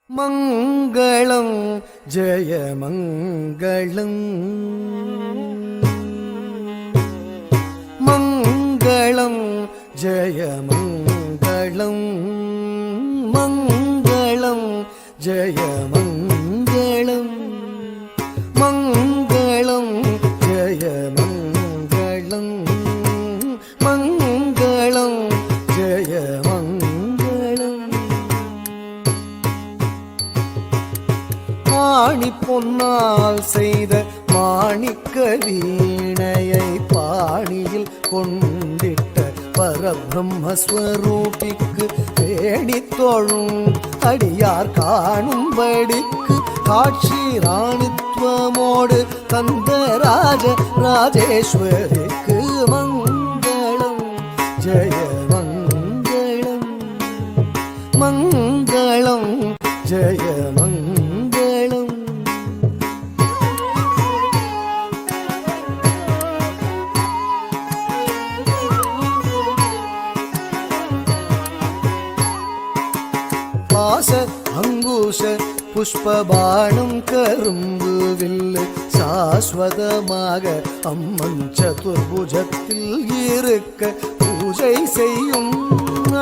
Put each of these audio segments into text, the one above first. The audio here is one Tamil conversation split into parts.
மங்களம் ஜெய மங்களம் மங்களம் ஜெய மங்களம் மங்களம் ஜெய மங்களம் மங்களம் ஜெய மங்களம் மங்களம் ஜெய மங்களம். மாணி பொன்னால் செய்த மாணிக்க வீணையை பாணியில் கொண்டிட்ட பரபிரம்மஸ்வரூபிக்கு வேணி தோழும் அடியார் காணும்படிக்கு காட்சி ராணித்துவமோடு தந்த ராஜ ராஜேஸ்வரிக்கு மங்களம் ஜெய மங்களம் மங்களம் ஜெய மங்களம். பாச அங்குஷ புஷ்பபாணம் கரும்பு வில்லு சாஸ்வதமாக அம்மன் சதுர்புஜத்தில் இருக்க பூஜை செய்யும்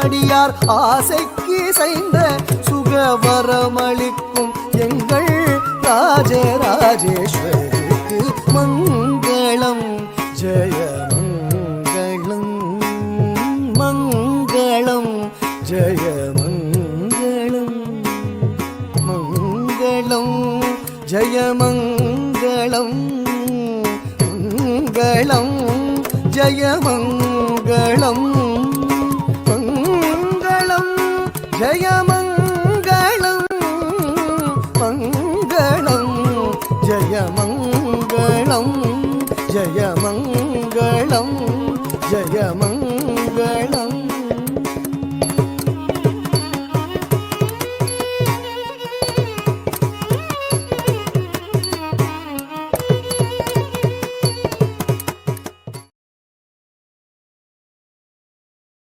அடியார் ஆசைக்கு செய்த சுகவரமளிக்கும் எங்கள் ராஜராஜேஸ்வரிக்கு மங்களம் ஜெய மங்களம் மங்களம் ஜெய மங்களம் மங்களம் ஜெய மங்களம் மங்களம் ஜெய மங்களம் மங்களம் ஜெய மங்களம் மங்களம் ஜெய மங்களம் ஜெய மங்களம் ஜெய மங்களம்.